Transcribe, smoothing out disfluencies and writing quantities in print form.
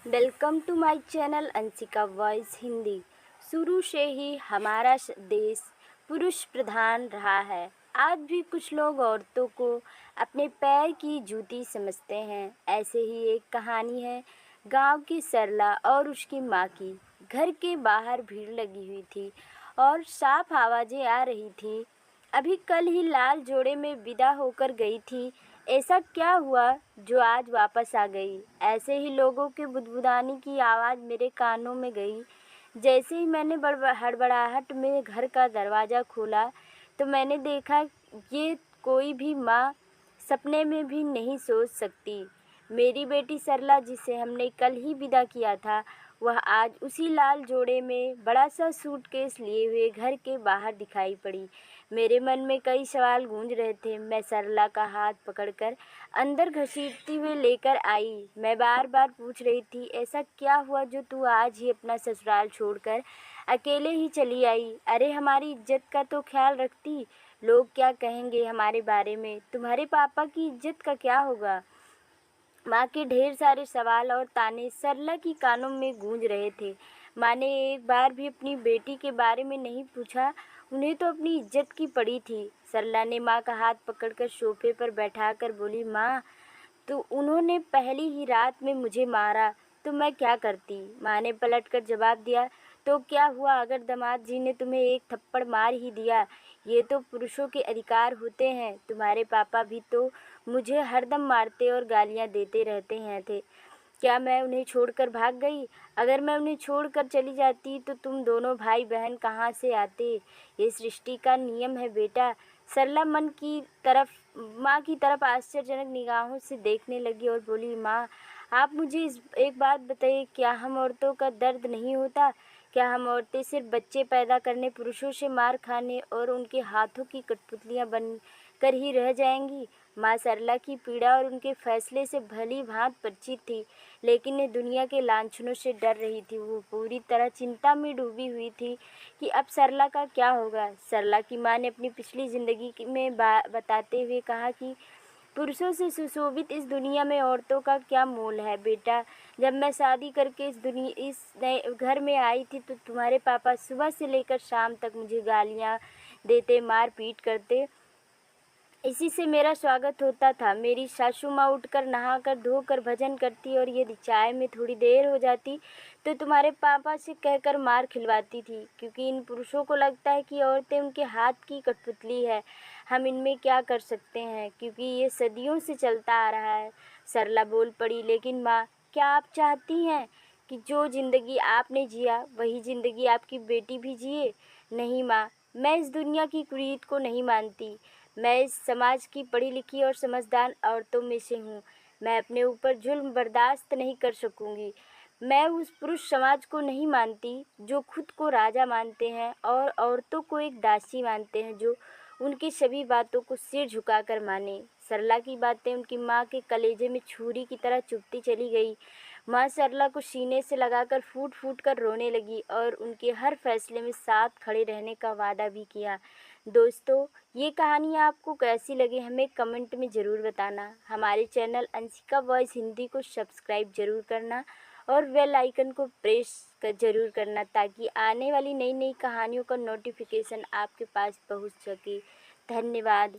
Welcome to my channel Anshika voice Hindi. शुरू से ही हमारा देश पुरुष प्रधान रहा है। आज भी कुछ लोग औरतों को अपने पैर की जूती समझते हैं। ऐसे ही एक कहानी है गांव की सरला और उसकी माँ की। घर के बाहर भीड़ लगी हुई थी और साफ आवाज़ें आ रही थी। अभी कल ही लाल जोड़े में विदा होकर गई थी। ऐसा क्या हुआ जो आज वापस आ गई? ऐसे ही लोगों के बुदबुदाने की आवाज़ मेरे कानों में गई। जैसे ही मैंने हड़बड़ाहट में घर का दरवाज़ा खोला तो मैंने देखा ये कोई भी माँ सपने में भी नहीं सोच सकती। मेरी बेटी सरला, जिसे हमने कल ही विदा किया था, वह आज उसी लाल जोड़े में बड़ा सा सूटकेस लिए हुए घर के बाहर दिखाई पड़ी। मेरे मन में कई सवाल गूंज रहे थे। मैं सरला का हाथ पकड़कर अंदर घसीटती हुई लेकर आई। मैं बार बार पूछ रही थी, ऐसा क्या हुआ जो तू आज ही अपना ससुराल छोड़कर अकेले ही चली आई? अरे हमारी इज्जत का तो ख्याल रखती। लोग क्या कहेंगे हमारे बारे में? तुम्हारे पापा की इज्जत का क्या होगा? माँ के ढेर सारे सवाल और ताने सरला की कानों में गूंज रहे थे। माँ ने एक बार भी अपनी बेटी के बारे में नहीं पूछा। उन्हें तो अपनी इज्जत की पड़ी थी। सरला ने माँ का हाथ पकड़कर सोफे पर बैठाकर बोली, माँ, तो उन्होंने पहली ही रात में मुझे मारा तो मैं क्या करती? माँ ने पलटकर जवाब दिया, तो क्या हुआ अगर दामाद जी ने तुम्हें एक थप्पड़ मार ही दिया? ये तो पुरुषों के अधिकार होते हैं। तुम्हारे पापा भी तो मुझे हरदम मारते और गालियाँ देते रहते हैं थे। क्या मैं उन्हें छोड़कर भाग गई? अगर मैं उन्हें छोड़कर चली जाती तो तुम दोनों भाई बहन कहाँ से आते? ये सृष्टि का नियम है बेटा। सरला माँ की तरफ आश्चर्यजनक निगाहों से देखने लगी और बोली, माँ, आप मुझे एक बात बताइए, क्या हम औरतों का दर्द नहीं होता? क्या हम औरतें सिर्फ बच्चे पैदा करने, पुरुषों से मार खाने और उनके हाथों की कठपुतलियाँ बन कर ही रह जाएंगी? माँ सरला की पीड़ा और उनके फैसले से भली भांति परिचित थी, लेकिन ये दुनिया के लांछनों से डर रही थी। वो पूरी तरह चिंता में डूबी हुई थी कि अब सरला का क्या होगा। सरला की माँ ने अपनी पिछली ज़िंदगी में बताते हुए कहा कि पुरुषों से सुशोभित इस दुनिया में औरतों का क्या मोल है बेटा। जब मैं शादी करके इस नए घर में आई थी तो तुम्हारे पापा सुबह से लेकर शाम तक मुझे गालियाँ देते, मार पीट करते। इसी से मेरा स्वागत होता था। मेरी सासू माँ उठकर नहाकर धोकर भजन करती और यदि चाय में थोड़ी देर हो जाती तो तुम्हारे पापा से कहकर मार खिलवाती थी, क्योंकि इन पुरुषों को लगता है कि औरतें उनके हाथ की कठपुतली है। हम इनमें क्या कर सकते हैं, क्योंकि ये सदियों से चलता आ रहा है। सरला बोल पड़ी, लेकिन माँ, क्या आप चाहती हैं कि जो ज़िंदगी आपने जिया वही ज़िंदगी आपकी बेटी भी जिए? नहीं माँ, मैं इस दुनिया की कुरीत को नहीं मानती। मैं इस समाज की पढ़ी लिखी और समझदार औरतों में से हूँ। मैं अपने ऊपर जुल्म बर्दाश्त नहीं कर सकूँगी। मैं उस पुरुष समाज को नहीं मानती जो खुद को राजा मानते हैं और औरतों को एक दासी मानते हैं, जो उनकी सभी बातों को सिर झुकाकर माने। सरला की बातें उनकी माँ के कलेजे में छुरी की तरह चुभती चली गई। माँ सरला को सीने से लगाकर फूट फूट कर रोने लगी और उनके हर फैसले में साथ खड़े रहने का वादा भी किया। दोस्तों, ये कहानी आपको कैसी लगी हमें कमेंट में ज़रूर बताना। हमारे चैनल अंशिका वॉइस हिंदी को सब्सक्राइब ज़रूर करना और बेल आइकन को प्रेस कर ज़रूर करना, ताकि आने वाली नई नई कहानियों का नोटिफिकेशन आपके पास पहुंच सके। धन्यवाद।